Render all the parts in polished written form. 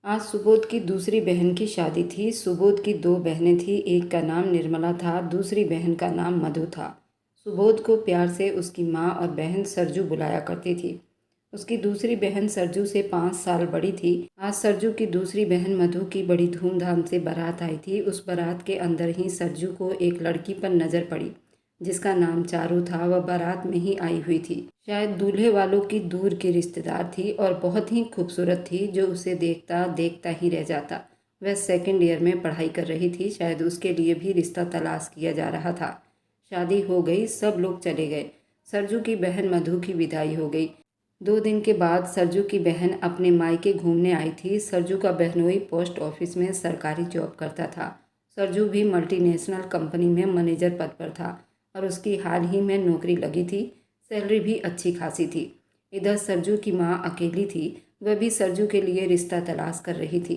आज सुबोध की दूसरी बहन की शादी थी। सुबोध की दो बहनें थीं, एक का नाम निर्मला था, दूसरी बहन का नाम मधु था। सुबोध को प्यार से उसकी माँ और बहन सरजू बुलाया करती थी। उसकी दूसरी बहन सरजू से 5 साल बड़ी थी। आज सरजू की दूसरी बहन मधु की बड़ी धूमधाम से बारात आई थी। उस बारात के अंदर ही सरजू को एक लड़की पर नज़र पड़ी जिसका नाम चारू था। वह बारात में ही आई हुई थी। शायद दूल्हे वालों की दूर की रिश्तेदार थी और बहुत ही खूबसूरत थी, जो उसे देखता देखता ही रह जाता। वह सेकंड ईयर में पढ़ाई कर रही थी। शायद उसके लिए भी रिश्ता तलाश किया जा रहा था। शादी हो गई, सब लोग चले गए। सरजू की बहन मधु की विदाई हो गई। 2 दिन के बाद सरजू की बहन अपने मायके घूमने आई थी। सरजू का बहनोई पोस्ट ऑफिस में सरकारी जॉब करता था। सरजू भी मल्टीनेशनल कंपनी में मैनेजर पद पर था और उसकी हाल ही में नौकरी लगी थी। सैलरी भी अच्छी खासी थी। इधर सरजू की माँ अकेली थी। वह भी सरजू के लिए रिश्ता तलाश कर रही थी।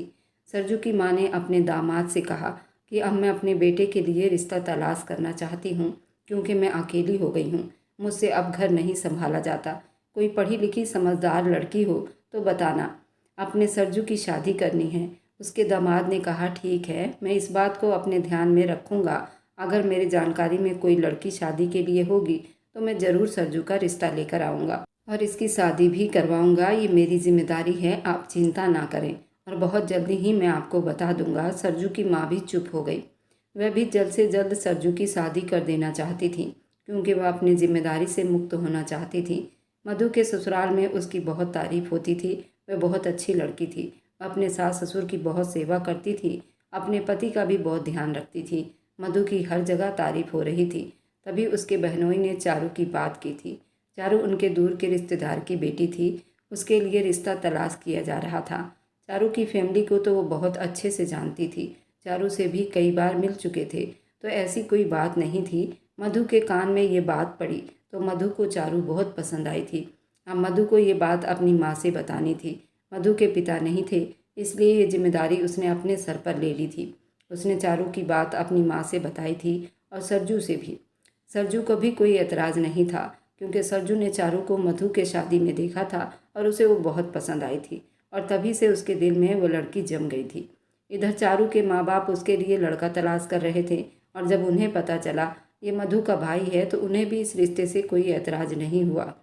सरजू की माँ ने अपने दामाद से कहा कि अब मैं अपने बेटे के लिए रिश्ता तलाश करना चाहती हूँ, क्योंकि मैं अकेली हो गई हूँ। मुझसे अब घर नहीं संभाला जाता। कोई पढ़ी लिखी समझदार लड़की हो तो बताना, अपने सरजू की शादी करनी है। उसके दामाद ने कहा, ठीक है, मैं इस बात को अपने ध्यान में रखूँगा। अगर मेरी जानकारी में कोई लड़की शादी के लिए होगी तो मैं ज़रूर सरजू का रिश्ता लेकर आऊँगा और इसकी शादी भी करवाऊँगा। ये मेरी जिम्मेदारी है, आप चिंता ना करें और बहुत जल्दी ही मैं आपको बता दूँगा। सरजू की माँ भी चुप हो गई। वह भी जल्द से जल्द सरजू की शादी कर देना चाहती थी, क्योंकि वह अपनी जिम्मेदारी से मुक्त होना चाहती थी। मधु के ससुराल में उसकी बहुत तारीफ होती थी। वह बहुत अच्छी लड़की थी। वह अपने सास ससुर की बहुत सेवा करती थी। अपने पति का भी बहुत ध्यान रखती थी। मधु की हर जगह तारीफ हो रही थी। तभी उसके बहनोई ने चारू की बात की थी। चारू उनके दूर के रिश्तेदार की बेटी थी। उसके लिए रिश्ता तलाश किया जा रहा था। चारू की फैमिली को तो वो बहुत अच्छे से जानती थी। चारू से भी कई बार मिल चुके थे, तो ऐसी कोई बात नहीं थी। मधु के कान में ये बात पड़ी तो मधु को चारू बहुत पसंद आई थी। अब मधु को ये बात अपनी माँ से बतानी थी। मधु के पिता नहीं थे, इसलिए ये जिम्मेदारी उसने अपने सर पर ले ली थी। उसने चारू की बात अपनी माँ से बताई थी और सरजू से भी। सरजू को भी कोई एतराज़ नहीं था, क्योंकि सरजू ने चारू को मधु के शादी में देखा था और उसे वो बहुत पसंद आई थी और तभी से उसके दिल में वो लड़की जम गई थी। इधर चारू के माँ बाप उसके लिए लड़का तलाश कर रहे थे और जब उन्हें पता चला ये मधु का भाई है तो उन्हें भी इस रिश्ते से कोई एतराज़ नहीं हुआ।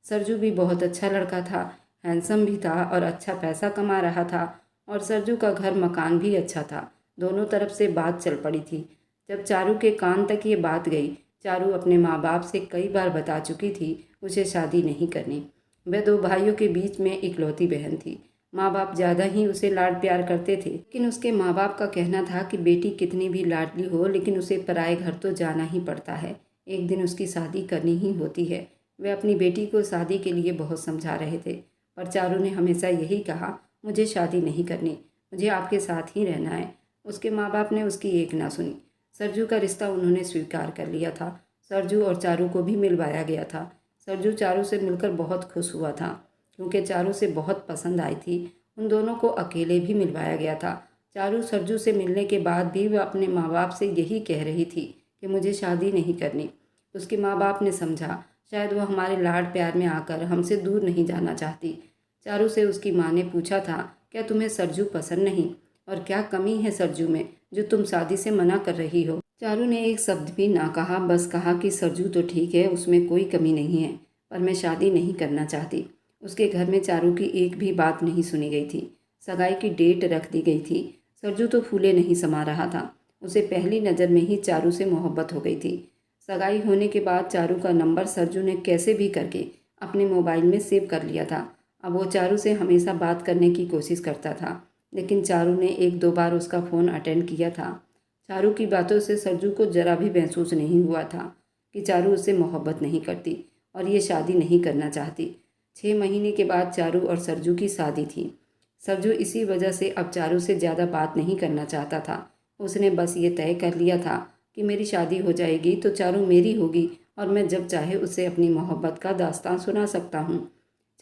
सरजू भी बहुत अच्छा लड़का था, हैंडसम भी था और अच्छा पैसा कमा रहा था और सरजू का घर मकान भी अच्छा था। दोनों तरफ से बात चल पड़ी थी। जब चारू के कान तक ये बात गई, चारू अपने माँ बाप से कई बार बता चुकी थी उसे शादी नहीं करनी। वह 2 भाइयों के बीच में इकलौती बहन थी। माँ बाप ज़्यादा ही उसे लाड प्यार करते थे, लेकिन उसके माँ बाप का कहना था कि बेटी कितनी भी लाडली हो, लेकिन उसे पराए घर तो जाना ही पड़ता है। एक दिन उसकी शादी करनी ही होती है। वे अपनी बेटी को शादी के लिए बहुत समझा रहे थे, पर चारू ने हमेशा यही कहा, मुझे शादी नहीं करनी, मुझे आपके साथ ही रहना है। उसके माँ बाप ने उसकी एक ना सुनी। सरजू का रिश्ता उन्होंने स्वीकार कर लिया था। सरजू और चारू को भी मिलवाया गया था। सरजू चारू से मिलकर बहुत खुश हुआ था, क्योंकि चारू से बहुत पसंद आई थी। उन दोनों को अकेले भी मिलवाया गया था। चारू सरजू से मिलने के बाद भी वह अपने माँ बाप से यही कह रही थी कि मुझे शादी नहीं करनी। उसके माँ बाप ने समझा, शायद वह हमारे लाड प्यार में आकर हमसे दूर नहीं जाना चाहती। चारू से उसकी माँ ने पूछा था, क्या तुम्हें सरजू पसंद नहीं और क्या कमी है सरजू में जो तुम शादी से मना कर रही हो? चारू ने एक शब्द भी ना कहा, बस कहा कि सरजू तो ठीक है, उसमें कोई कमी नहीं है, पर मैं शादी नहीं करना चाहती। उसके घर में चारू की एक भी बात नहीं सुनी गई थी। सगाई की डेट रख दी गई थी। सरजू तो फूले नहीं समा रहा था। उसे पहली नज़र में ही चारू से मोहब्बत हो गई थी। सगाई होने के बाद चारू का नंबर सरजू ने कैसे भी करके अपने मोबाइल में सेव कर लिया था। अब वो चारू से हमेशा बात करने की कोशिश करता था, लेकिन चारू ने 1-2 बार उसका फ़ोन अटेंड किया था। चारू की बातों से सरजू को जरा भी महसूस नहीं हुआ था कि चारू उससे मोहब्बत नहीं करती और ये शादी नहीं करना चाहती। 6 महीने के बाद चारू और सरजू की शादी थी। सरजू इसी वजह से अब चारू से ज़्यादा बात नहीं करना चाहता था। उसने बस ये तय कर लिया था कि मेरी शादी हो जाएगी तो चारू मेरी होगी और मैं जब चाहे उससे अपनी मोहब्बत का दास्तान सुना सकता हूँ।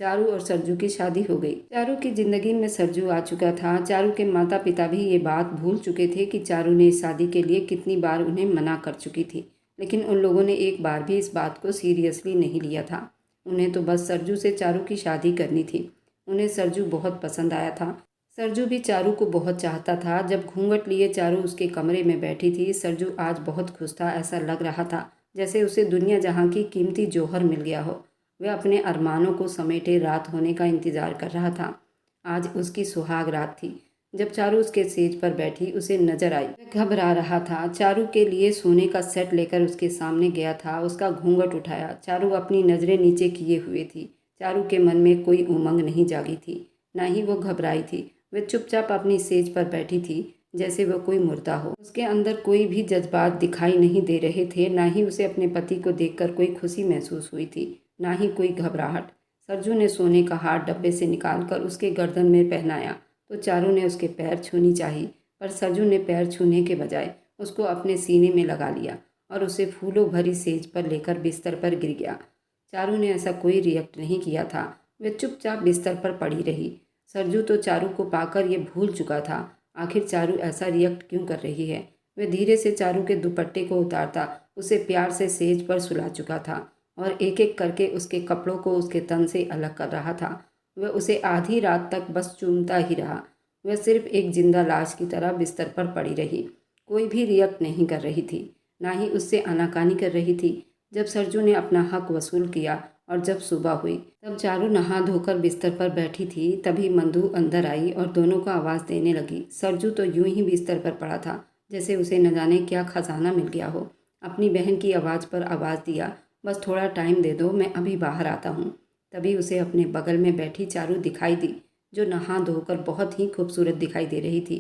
चारू और सरजू की शादी हो गई। चारू की ज़िंदगी में सरजू आ चुका था। चारू के माता पिता भी ये बात भूल चुके थे कि चारू ने इस शादी के लिए कितनी बार उन्हें मना कर चुकी थी, लेकिन उन लोगों ने एक बार भी इस बात को सीरियसली नहीं लिया था। उन्हें तो बस सरजू से चारू की शादी करनी थी। उन्हें सरजू बहुत पसंद आया था। सरजू भी चारू को बहुत चाहता था। जब घूंघट लिए चारू उसके कमरे में बैठी थी, सरजू आज बहुत खुश था। ऐसा लग रहा था जैसे उसे दुनिया जहाँ की कीमती जौहर मिल गया हो। वह अपने अरमानों को समेटे रात होने का इंतजार कर रहा था। आज उसकी सुहाग रात थी। जब चारू उसके सेज पर बैठी उसे नजर आई, वह घबरा रहा था। चारू के लिए सोने का सेट लेकर उसके सामने गया था। उसका घूंघट उठाया। चारू अपनी नजरें नीचे किए हुए थी। चारू के मन में कोई उमंग नहीं जागी थी, ना ही वो घबराई थी। वह चुपचाप अपनी सेज पर बैठी थी, जैसे वह कोई मुर्दा हो। उसके अंदर कोई भी जज्बात दिखाई नहीं दे रहे थे। ना ही उसे अपने पति को देखकर कोई खुशी महसूस हुई थी, ना ही कोई घबराहट। सरजू ने सोने का हार डब्बे से निकालकर उसके गर्दन में पहनाया तो चारू ने उसके पैर छूनी चाही, पर सरजू ने पैर छूने के बजाय उसको अपने सीने में लगा लिया और उसे फूलों भरी सेज पर लेकर बिस्तर पर गिर गया। चारू ने ऐसा कोई रिएक्ट नहीं किया था। वह चुपचाप बिस्तर पर पड़ी रही। सरजू तो चारू को पाकर ये भूल चुका था आखिर चारू ऐसा रिएक्ट क्यों कर रही है। वह धीरे से चारू के दुपट्टे को उतारता उसे प्यार से सेज पर सुला चुका था और एक एक करके उसके कपड़ों को उसके तन से अलग कर रहा था। वह उसे आधी रात तक बस चूमता ही रहा। वह सिर्फ एक जिंदा लाश की तरह बिस्तर पर पड़ी रही। कोई भी रिएक्ट नहीं कर रही थी, ना ही उससे आनाकानी कर रही थी। जब सरजू ने अपना हक वसूल किया और जब सुबह हुई तब चारू नहा धोकर बिस्तर पर बैठी थी। तभी मंदू अंदर आई और दोनों को आवाज़ देने लगी। सरजू तो यूं ही बिस्तर पर पड़ा था जैसे उसे न जाने क्या खजाना मिल गया हो। अपनी बहन की आवाज़ पर आवाज़ दिया, बस थोड़ा टाइम दे दो, मैं अभी बाहर आता हूँ। तभी उसे अपने बगल में बैठी चारू दिखाई दी, जो नहा धोकर बहुत ही खूबसूरत दिखाई दे रही थी।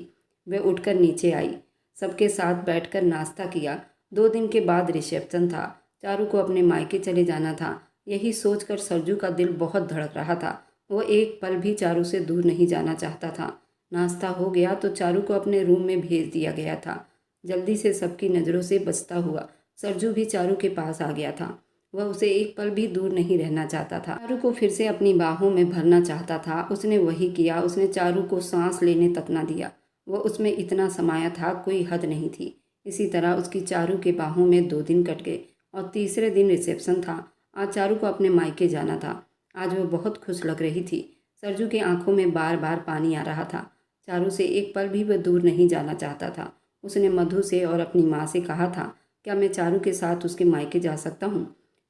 वह उठकर नीचे आई, सबके साथ बैठकर नाश्ता किया। 2 दिन के बाद रिसेप्शन था। चारू को अपने मायके चले जाना था। यही सोचकर सरजू का दिल बहुत धड़क रहा था। वो एक पल भी चारू से दूर नहीं जाना चाहता था। नाश्ता हो गया तो चारू को अपने रूम में भेज दिया गया था। जल्दी से सबकी नज़रों से बचता हुआ सरजू भी चारू के पास आ गया था। वह उसे एक पल भी दूर नहीं रहना चाहता था। चारू को फिर से अपनी बाहों में भरना चाहता था। उसने वही किया। उसने चारू को सांस लेने तक न दिया। वह उसमें इतना समाया था, कोई हद नहीं थी। इसी तरह उसकी चारू के बाहों में 2 दिन कट गए और तीसरे दिन रिसेप्शन था। आज चारू को अपने मायके जाना था। आज वह बहुत खुश लग रही थी। सरजू की आंखों में बार बार पानी आ रहा था। चारू से एक पल भी वह दूर नहीं जाना चाहता था। उसने मधु से और अपनी माँ से कहा था, क्या मैं चारू के साथ उसके मायके जा सकता हूँ?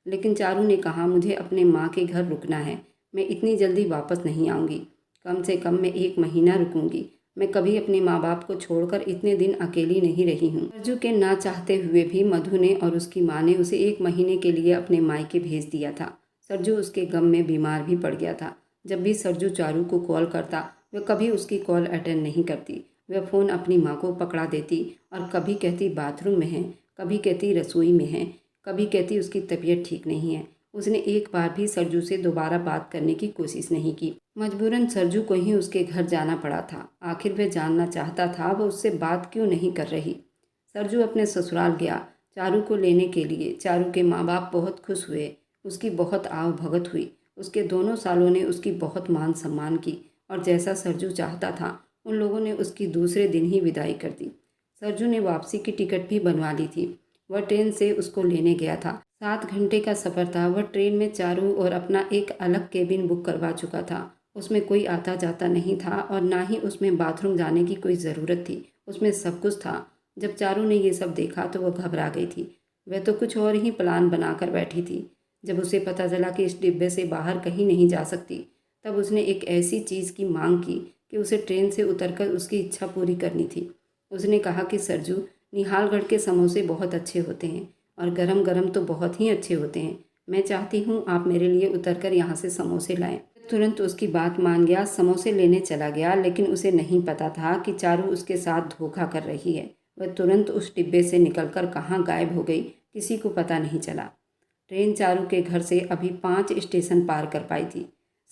लेकिन चारू ने कहा, मुझे अपने माँ के घर रुकना है। मैं इतनी जल्दी वापस नहीं आऊँगी। कम से कम मैं 1 महीना रुकूंगी। मैं कभी अपने माँ बाप को छोड़कर इतने दिन अकेली नहीं रही हूँ। सरजू के ना चाहते हुए भी मधु ने और उसकी माँ ने उसे 1 महीने के लिए अपने मायके भेज दिया था। सरजू उसके गम में बीमार भी पड़ गया था। जब भी सरजू चारू को कॉल करता, वह कभी उसकी कॉल अटेंड नहीं करती। वह फ़ोन अपनी माँ को पकड़ा देती और कभी कहती बाथरूम में है, कभी कहती रसोई में है, कभी कहती उसकी तबीयत ठीक नहीं है। उसने एक बार भी सरजू से दोबारा बात करने की कोशिश नहीं की। मजबूरन सरजू को ही उसके घर जाना पड़ा था। आखिर वह जानना चाहता था वह उससे बात क्यों नहीं कर रही। सरजू अपने ससुराल गया चारू को लेने के लिए। चारू के माँ बाप बहुत खुश हुए। उसकी बहुत आव भगत हुई। उसके दोनों सालों ने उसकी बहुत मान सम्मान की और जैसा सरजू चाहता था उन लोगों ने उसकी दूसरे दिन ही विदाई कर दी। सरजू ने वापसी की टिकट भी बनवा ली थी। वह ट्रेन से उसको लेने गया था। 7 घंटे का सफ़र था। वह ट्रेन में चारू और अपना एक अलग केबिन बुक करवा चुका था। उसमें कोई आता जाता नहीं था और ना ही उसमें बाथरूम जाने की कोई ज़रूरत थी। उसमें सब कुछ था। जब चारू ने ये सब देखा तो वह घबरा गई थी। वह तो कुछ और ही प्लान बनाकर बैठी थी। जब उसे पता चला कि इस डिब्बे से बाहर कहीं नहीं जा सकती, तब उसने एक ऐसी चीज़ की मांग की कि उसे ट्रेन से उतरकर उसकी इच्छा पूरी करनी थी। उसने कहा कि सरजू, निहालगढ़ के समोसे बहुत अच्छे होते हैं और गरम गरम तो बहुत ही अच्छे होते हैं। मैं चाहती हूँ आप मेरे लिए उतरकर यहाँ से समोसे लाएं। तुरंत उसकी बात मान गया, समोसे लेने चला गया। लेकिन उसे नहीं पता था कि चारू उसके साथ धोखा कर रही है। वह तुरंत उस डिब्बे से निकलकर कहाँ गायब हो गई, किसी को पता नहीं चला। ट्रेन चारू के घर से अभी 5 स्टेशन पार कर पाई थी।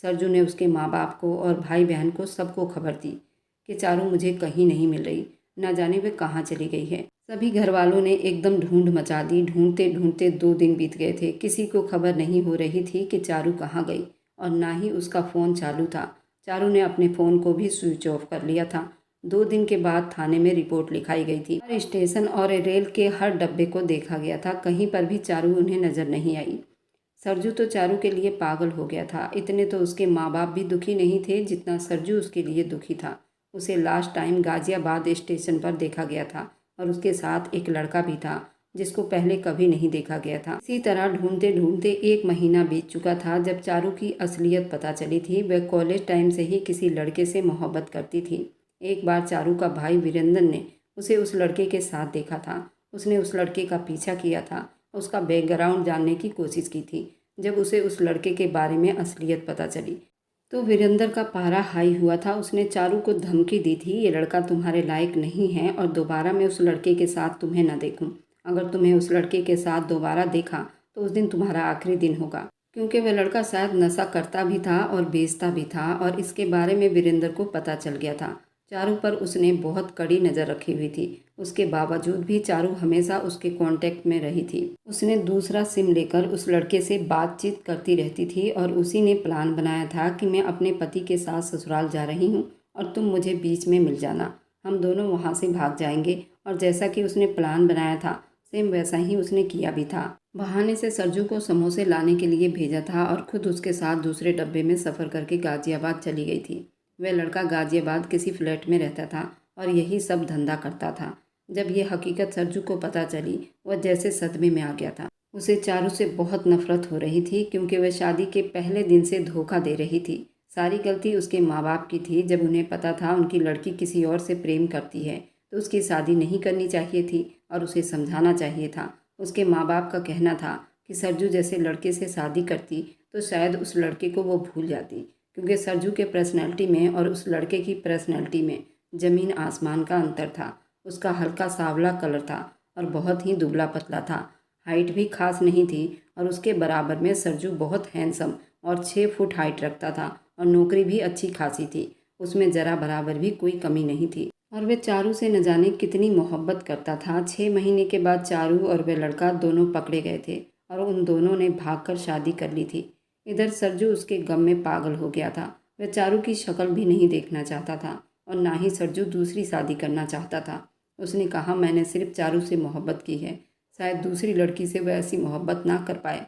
सरजू ने उसके माँ बाप को और भाई बहन को सबको खबर दी कि चारू मुझे कहीं नहीं मिल रही, न जाने वे कहाँ चली गई है। सभी घर वालों ने एकदम ढूंढ मचा दी। ढूंढते ढूंढते 2 दिन बीत गए थे। किसी को खबर नहीं हो रही थी कि चारू कहाँ गई और ना ही उसका फ़ोन चालू था। चारू ने अपने फ़ोन को भी स्विच ऑफ कर लिया था। 2 दिन के बाद थाने में रिपोर्ट लिखाई गई थी। हर स्टेशन और रेल के हर डब्बे को देखा गया था। कहीं पर भी चारू उन्हें नज़र नहीं आई। सरजू तो चारू के लिए पागल हो गया था। इतने तो उसके माँ बाप भी दुखी नहीं थे जितना सरजू उसके लिए दुखी था। उसे लास्ट टाइम गाजियाबाद स्टेशन पर देखा गया था और उसके साथ एक लड़का भी था जिसको पहले कभी नहीं देखा गया था। इसी तरह ढूंढते ढूंढते 1 महीना बीत चुका था जब चारू की असलियत पता चली थी। वह कॉलेज टाइम से ही किसी लड़के से मोहब्बत करती थी। एक बार चारू का भाई वीरेंद्र ने उसे उस लड़के के साथ देखा था। उसने उस लड़के का पीछा किया था, उसका बैकग्राउंड जानने की कोशिश की थी। जब उसे उस लड़के के बारे में असलियत पता चली तो वीरेंद्र का पारा हाई हुआ था। उसने चारू को धमकी दी थी, ये लड़का तुम्हारे लायक नहीं है और दोबारा मैं उस लड़के के साथ तुम्हें न देखूं। अगर तुम्हें उस लड़के के साथ दोबारा देखा तो उस दिन तुम्हारा आखिरी दिन होगा। क्योंकि वह लड़का शायद नशा करता भी था और बेचता भी था और इसके बारे में वीरेंद्र को पता चल गया था। चारू पर उसने बहुत कड़ी नज़र रखी हुई थी। उसके बावजूद भी चारू हमेशा उसके कांटेक्ट में रही थी। उसने दूसरा सिम लेकर उस लड़के से बातचीत करती रहती थी और उसी ने प्लान बनाया था कि मैं अपने पति के साथ ससुराल जा रही हूँ और तुम मुझे बीच में मिल जाना, हम दोनों वहाँ से भाग जाएंगे। और जैसा कि उसने प्लान बनाया था सेम वैसा ही उसने किया भी था। बहाने से सरजू को समोसे लाने के लिए भेजा था और खुद उसके साथ दूसरे डब्बे में सफ़र करके गाजियाबाद चली गई थी। वह लड़का गाजियाबाद किसी फ्लैट में रहता था और यही सब धंधा करता था। जब ये हकीकत सरजू को पता चली वह जैसे सदमे में आ गया था। उसे चारू से बहुत नफरत हो रही थी क्योंकि वह शादी के पहले दिन से धोखा दे रही थी। सारी गलती उसके माँ बाप की थी। जब उन्हें पता था उनकी लड़की किसी और से प्रेम करती है तो उसकी शादी नहीं करनी चाहिए थी और उसे समझाना चाहिए था। उसके माँ बाप का कहना था कि सरजू जैसे लड़के से शादी करती तो शायद उस लड़के को वो भूल जाती, क्योंकि सरजू के पर्सनैलिटी में और उस लड़के की पर्सनैलिटी में ज़मीन आसमान का अंतर था। उसका हल्का सांवला कलर था और बहुत ही दुबला पतला था। हाइट भी खास नहीं थी और उसके बराबर में सरजू बहुत हैंडसम और 6 फुट हाइट रखता था और नौकरी भी अच्छी खासी थी। उसमें ज़रा बराबर भी कोई कमी नहीं थी और वे चारू से न जाने कितनी मोहब्बत करता था। 6 महीने के बाद चारू और वह लड़का दोनों पकड़े गए थे और उन दोनों ने भागकर शादी कर ली थी। इधर सरजू उसके गम में पागल हो गया था। वह चारू की शक्ल भी नहीं देखना चाहता था और ना ही सरजू दूसरी शादी करना चाहता था। उसने कहा, मैंने सिर्फ चारू से मोहब्बत की है, शायद दूसरी लड़की से वह ऐसी मोहब्बत ना कर पाए।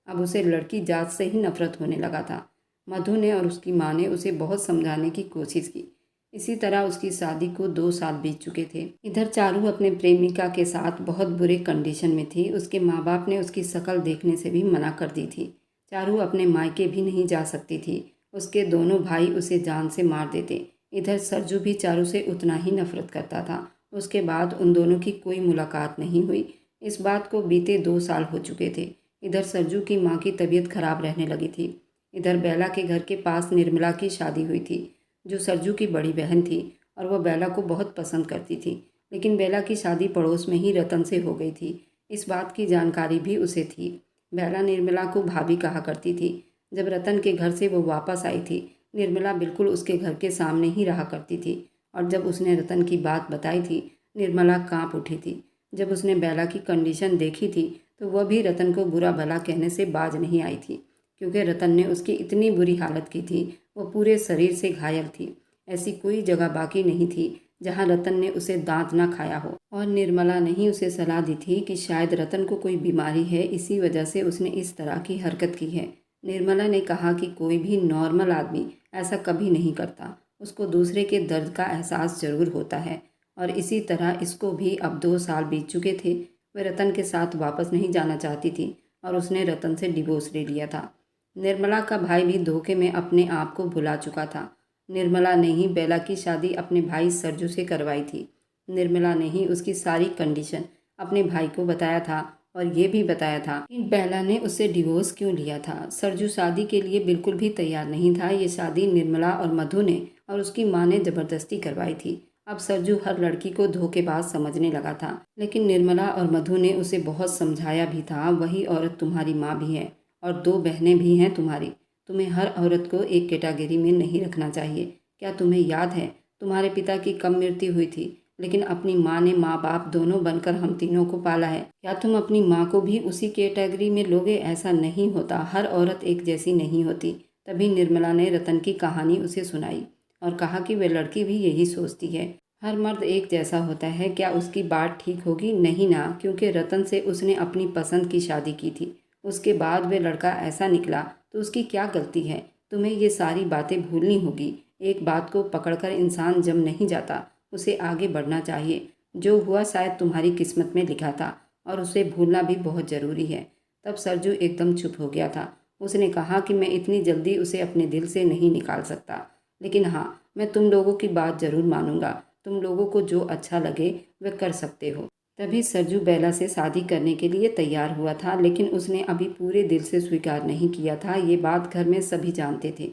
अब उसे लड़की जात से ही नफरत होने लगा था। मधु ने और उसकी माँ ने उसे बहुत समझाने की कोशिश की। इसी तरह उसकी शादी को 2 साल बीत चुके थे। इधर चारू अपने प्रेमिका के साथ बहुत बुरे कंडीशन में थी। उसके माँ बाप ने उसकी शक्ल देखने से भी मना कर दी थी। चारू अपने मायके भी नहीं जा सकती थी। उसके दोनों भाई उसे जान से मार देते। इधर सरजू भी चारू से उतना ही नफरत करता था। उसके बाद उन दोनों की कोई मुलाकात नहीं हुई। इस बात को बीते 2 साल हो चुके थे। इधर सरजू की माँ की तबीयत खराब रहने लगी थी। इधर बेला के घर के पास निर्मला की शादी हुई थी, जो सरजू की बड़ी बहन थी और वह बेला को बहुत पसंद करती थी। लेकिन बेला की शादी पड़ोस में ही रतन से हो गई थी। इस बात की जानकारी भी उसे थी। बेला निर्मला को भाभी कहा करती थी। जब रतन के घर से वो वापस आई थी, निर्मला बिल्कुल उसके घर के सामने ही रहा करती थी और जब उसने रतन की बात बताई थी, निर्मला कांप उठी थी। जब उसने बेला की कंडीशन देखी थी तो वह भी रतन को बुरा भला कहने से बाज नहीं आई थी, क्योंकि रतन ने उसकी इतनी बुरी हालत की थी। वो पूरे शरीर से घायल थी। ऐसी कोई जगह बाकी नहीं थी जहाँ रतन ने उसे दांत ना खाया हो। और निर्मला ने ही उसे सलाह दी थी कि शायद रतन को कोई बीमारी है, इसी वजह से उसने इस तरह की हरकत की है। निर्मला ने कहा कि कोई भी नॉर्मल आदमी ऐसा कभी नहीं करता, उसको दूसरे के दर्द का एहसास ज़रूर होता है। और इसी तरह इसको भी अब 2 साल बीत चुके थे। वह रतन के साथ वापस नहीं जाना चाहती थी और उसने रतन से डिवोर्स ले लिया था। निर्मला का भाई भी धोखे में अपने आप को भुला चुका था। निर्मला ने ही बेला की शादी अपने भाई सरजू से करवाई थी। निर्मला ने ही उसकी सारी कंडीशन अपने भाई को बताया था और ये भी बताया था कि बेला ने उससे डिवोर्स क्यों लिया था। सरजू शादी के लिए बिल्कुल भी तैयार नहीं था। ये शादी निर्मला और मधु ने और उसकी माँ ने ज़बरदस्ती करवाई थी। अब सरजू हर लड़की को धोखेबाज समझने लगा था, लेकिन निर्मला और मधु ने उसे बहुत समझाया भी था। वही औरत तुम्हारी माँ भी है और 2 बहनें भी हैं तुम्हारी। तुम्हें हर औरत को एक कैटेगरी में नहीं रखना चाहिए। क्या तुम्हें याद है तुम्हारे पिता की कब मृत्यु हुई थी, लेकिन अपनी माँ ने माँ बाप दोनों बनकर हम तीनों को पाला है। क्या तुम अपनी माँ को भी उसी कैटेगरी में लोगे? ऐसा नहीं होता, हर औरत एक जैसी नहीं होती। तभी निर्मला ने रतन की कहानी उसे सुनाई और कहा कि वह लड़की भी यही सोचती है, हर मर्द एक जैसा होता है। क्या उसकी बात ठीक होगी? नहीं ना, क्योंकि रतन से उसने अपनी पसंद की शादी की थी। उसके बाद वह लड़का ऐसा निकला तो उसकी क्या गलती है? तुम्हें ये सारी बातें भूलनी होगी। एक बात को पकड़कर इंसान जम नहीं जाता, उसे आगे बढ़ना चाहिए। जो हुआ शायद तुम्हारी किस्मत में लिखा था और उसे भूलना भी बहुत ज़रूरी है। तब सरजू एकदम चुप हो गया था। उसने कहा कि मैं इतनी जल्दी उसे अपने दिल से नहीं निकाल सकता, लेकिन हाँ, मैं तुम लोगों की बात ज़रूर मानूंगा। तुम लोगों को जो अच्छा लगे वह कर सकते हो। तभी सरजू बेला से शादी करने के लिए तैयार हुआ था, लेकिन उसने अभी पूरे दिल से स्वीकार नहीं किया था। ये बात घर में सभी जानते थे।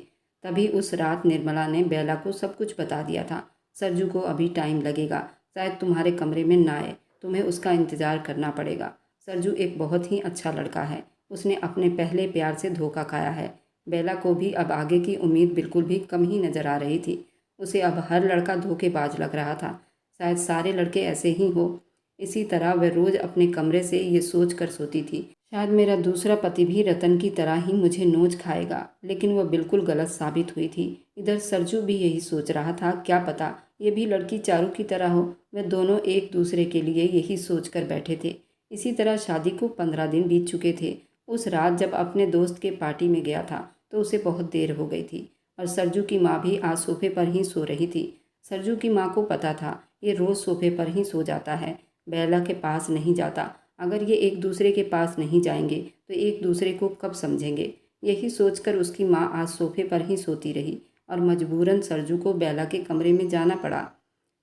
तभी उस रात निर्मला ने बेला को सब कुछ बता दिया था। सरजू को अभी टाइम लगेगा, शायद तुम्हारे कमरे में ना आए, तुम्हें उसका इंतज़ार करना पड़ेगा। सरजू एक बहुत ही अच्छा लड़का है, उसने अपने पहले प्यार से धोखा खाया है। बेला को भी अब आगे की उम्मीद बिल्कुल भी कम ही नज़र आ रही थी। उसे अब हर लड़का धोखेबाज लग रहा था। शायद सारे लड़के ऐसे ही हो। इसी तरह वह रोज़ अपने कमरे से ये सोच कर सोती थी, शायद मेरा दूसरा पति भी रतन की तरह ही मुझे नोच खाएगा। लेकिन वह बिल्कुल गलत साबित हुई थी। इधर सरजू भी यही सोच रहा था, क्या पता ये भी लड़की चारू की तरह हो। वे दोनों एक दूसरे के लिए यही सोच कर बैठे थे। इसी तरह शादी को 15 दिन बीत चुके थे। उस रात जब अपने दोस्त के पार्टी में गया था तो उसे बहुत देर हो गई थी और सरजू की माँ भी आज सोफे पर ही सो रही थी। सरजू की माँ को पता था ये रोज़ सोफे पर ही सो जाता है, बेला के पास नहीं जाता। अगर ये एक दूसरे के पास नहीं जाएंगे तो एक दूसरे को कब समझेंगे। यही सोचकर उसकी माँ आज सोफे पर ही सोती रही और मजबूरन सरजू को बेला के कमरे में जाना पड़ा।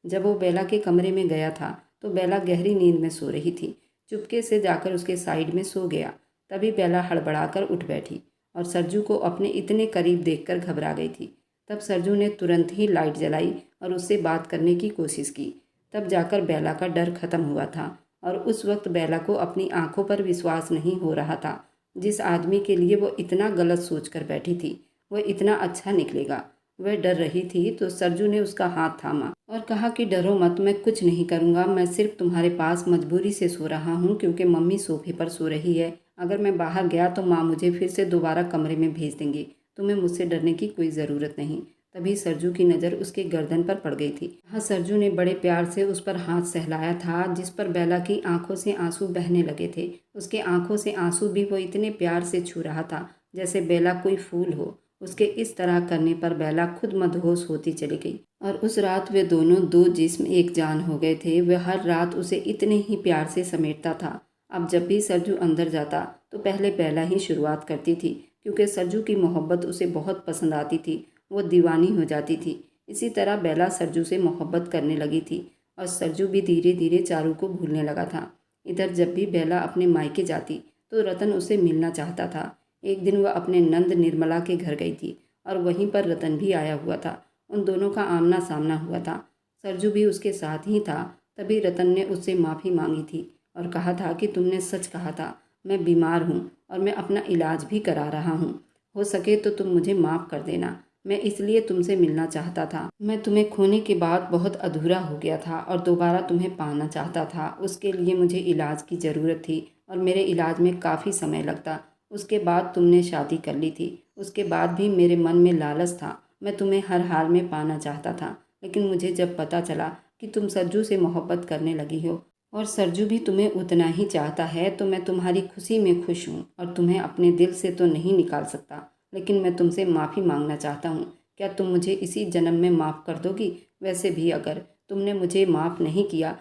जब वो बेला के कमरे में गया था तो बेला गहरी नींद में सो रही थी। चुपके से जाकर उसके साइड में सो गया। तभी बेला हड़बड़ाकर उठ बैठी और सरजू को अपने इतने करीब देखकर घबरा गई थी। तब सरजू ने तुरंत ही लाइट जलाई और उससे बात करने की कोशिश की। तब जाकर बेला का डर खत्म हुआ था और उस वक्त बेला को अपनी आंखों पर विश्वास नहीं हो रहा था। जिस आदमी के लिए वो इतना गलत सोच कर बैठी थी वह इतना अच्छा निकलेगा। वह डर रही थी तो सरजू ने उसका हाथ थामा और कहा कि डरो मत, मैं कुछ नहीं करूँगा। मैं सिर्फ तुम्हारे पास मजबूरी से सो रहा हूँ क्योंकि मम्मी सोफे पर सो रही है। अगर मैं बाहर गया तो माँ मुझे फिर से दोबारा कमरे में भेज देंगी। तुम्हें मुझसे डरने की कोई ज़रूरत नहीं। तभी सरजू की नज़र उसके गर्दन पर पड़ गई थी। हाँ, सरजू ने बड़े प्यार से उस पर हाथ सहलाया था, जिस पर बेला की आंखों से आंसू बहने लगे थे। उसके आंखों से आंसू भी वो इतने प्यार से छू रहा था जैसे बेला कोई फूल हो। उसके इस तरह करने पर बेला खुद मदहोश होती चली गई और उस रात वे दोनों दो जिस्म एक जान हो गए थे। वह हर रात उसे इतने ही प्यार से समेटता था। अब जब भी सरजू अंदर जाता तो पहले बेला ही शुरुआत करती थी, क्योंकि सरजू की मोहब्बत उसे बहुत पसंद आती थी। वो दीवानी हो जाती थी। इसी तरह बेला सरजू से मोहब्बत करने लगी थी और सरजू भी धीरे धीरे चारू को भूलने लगा था। इधर जब भी बेला अपने मायके जाती तो रतन उसे मिलना चाहता था। एक दिन वह अपने नंद निर्मला के घर गई थी और वहीं पर रतन भी आया हुआ था। उन दोनों का आमना सामना हुआ था। सरजू भी उसके साथ ही था। तभी रतन ने उससे माफ़ी मांगी थी और कहा था कि तुमने सच कहा था, मैं बीमार हूँ और मैं अपना इलाज भी करा रहा हूँ। हो सके तो तुम मुझे माफ़ कर देना। मैं इसलिए तुमसे मिलना चाहता था। मैं तुम्हें खोने के बाद बहुत अधूरा हो गया था और दोबारा तुम्हें पाना चाहता था। उसके लिए मुझे इलाज की ज़रूरत थी और मेरे इलाज में काफ़ी समय लगता। उसके बाद तुमने शादी कर ली थी। उसके बाद भी मेरे मन में लालच था, मैं तुम्हें हर हाल में पाना चाहता था। लेकिन मुझे जब पता चला कि तुम सरजू से मोहब्बत करने लगी हो और सरजू भी तुम्हें उतना ही चाहता है तो मैं तुम्हारी खुशी में खुश हूँ और तुम्हें अपने दिल से तो नहीं निकाल सकता। लेकिन मैं तुमसे माफ़ी मांगना चाहता हूँ। क्या तुम मुझे इसी जन्म में माफ़ कर दोगी? वैसे भी अगर तुमने मुझे माफ़ नहीं किया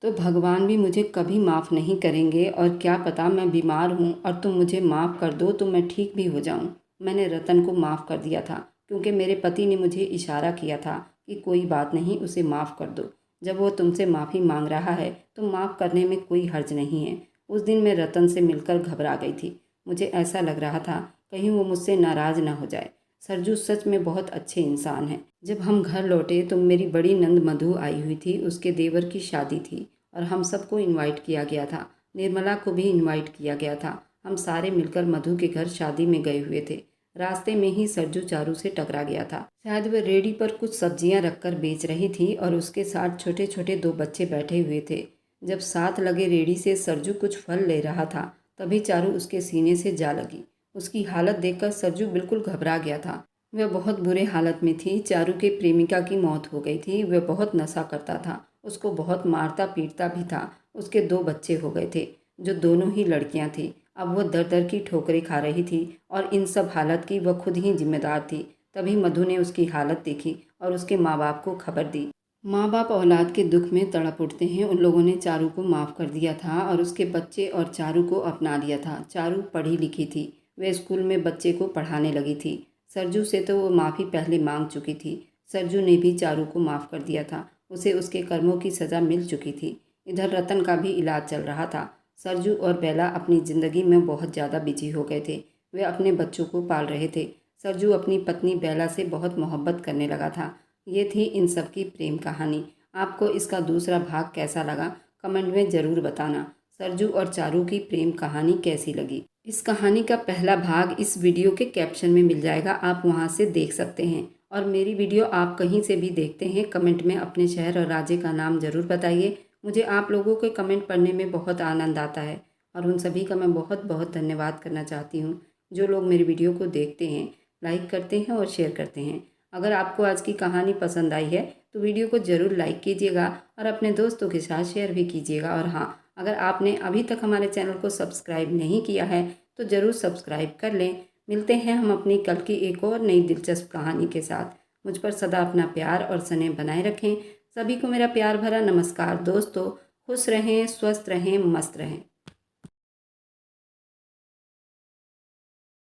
तो भगवान भी मुझे कभी माफ़ नहीं करेंगे। और क्या पता मैं बीमार हूँ और तुम मुझे माफ़ कर दो तो मैं ठीक भी हो जाऊँ। मैंने रतन को माफ़ कर दिया था क्योंकि मेरे पति ने मुझे इशारा किया था कि कोई बात नहीं, उसे माफ़ कर दो। जब वो तुमसे माफ़ी मांग रहा है तो माफ़ करने में कोई हर्ज नहीं है। उस दिन मैं रतन से मिलकर घबरा गई थी। मुझे ऐसा लग रहा था कहीं वो मुझसे नाराज़ ना हो जाए। सरजू सच में बहुत अच्छे इंसान हैं। जब हम घर लौटे तो मेरी बड़ी नंद मधु आई हुई थी। उसके देवर की शादी थी और हम सबको इनवाइट किया गया था। निर्मला को भी इनवाइट किया गया था। हम सारे मिलकर मधु के घर शादी में गए हुए थे। रास्ते में ही सरजू चारू से टकरा गया था। शायद वह रेडी पर कुछ सब्जियां रखकर बेच रही थी और उसके साथ छोटे छोटे दो बच्चे बैठे हुए थे। जब साथ लगे रेडी से सरजू कुछ फल ले रहा था तभी चारू उसके सीने से जा लगी। उसकी हालत देखकर सरजू बिल्कुल घबरा गया था। वह बहुत बुरे हालत में थी। चारू के प्रेमिका की मौत हो गई थी। वह बहुत नशा करता था, उसको बहुत मारता पीटता भी था। उसके दो बच्चे हो गए थे जो दोनों ही लड़कियां थी। अब वह दर दर की ठोकरें खा रही थी और इन सब हालत की वह खुद ही जिम्मेदार थी। तभी मधु ने उसकी हालत देखी और उसके माँ बाप को खबर दी। माँ बाप औलाद के दुख में तड़प उठते हैं। उन लोगों ने चारू को माफ़ कर दिया था और उसके बच्चे और चारू को अपना लिया था। चारू पढ़ी लिखी थी, वह स्कूल में बच्चे को पढ़ाने लगी थी। सरजू से तो वो माफ़ी पहले मांग चुकी थी। सरजू ने भी चारू को माफ़ कर दिया था, उसे उसके कर्मों की सज़ा मिल चुकी थी। इधर रतन का भी इलाज चल रहा था। सरजू और बेला अपनी ज़िंदगी में बहुत ज़्यादा बिजी हो गए थे। वे अपने बच्चों को पाल रहे थे। सरजू अपनी पत्नी बेला से बहुत मोहब्बत करने लगा था। ये थी इन सब की प्रेम कहानी। आपको इसका दूसरा भाग कैसा लगा कमेंट में ज़रूर बताना। सरजू और चारू की प्रेम कहानी कैसी लगी? इस कहानी का पहला भाग इस वीडियो के कैप्शन में मिल जाएगा, आप वहां से देख सकते हैं। और मेरी वीडियो आप कहीं से भी देखते हैं, कमेंट में अपने शहर और राज्य का नाम ज़रूर बताइए। मुझे आप लोगों के कमेंट पढ़ने में बहुत आनंद आता है और उन सभी का मैं बहुत बहुत धन्यवाद करना चाहती हूँ जो लोग मेरी वीडियो को देखते हैं, लाइक करते हैं और शेयर करते हैं। अगर आपको आज की कहानी पसंद आई है तो वीडियो को ज़रूर लाइक कीजिएगा और अपने दोस्तों के साथ शेयर भी कीजिएगा। और हाँ, अगर आपने अभी तक हमारे चैनल को सब्सक्राइब नहीं किया है तो ज़रूर सब्सक्राइब कर लें। मिलते हैं हम अपनी कल की एक और नई दिलचस्प कहानी के साथ। मुझ पर सदा अपना प्यार और स्नेह बनाए रखें। सभी को मेरा प्यार भरा नमस्कार दोस्तों। खुश रहें, स्वस्थ रहें, मस्त रहें।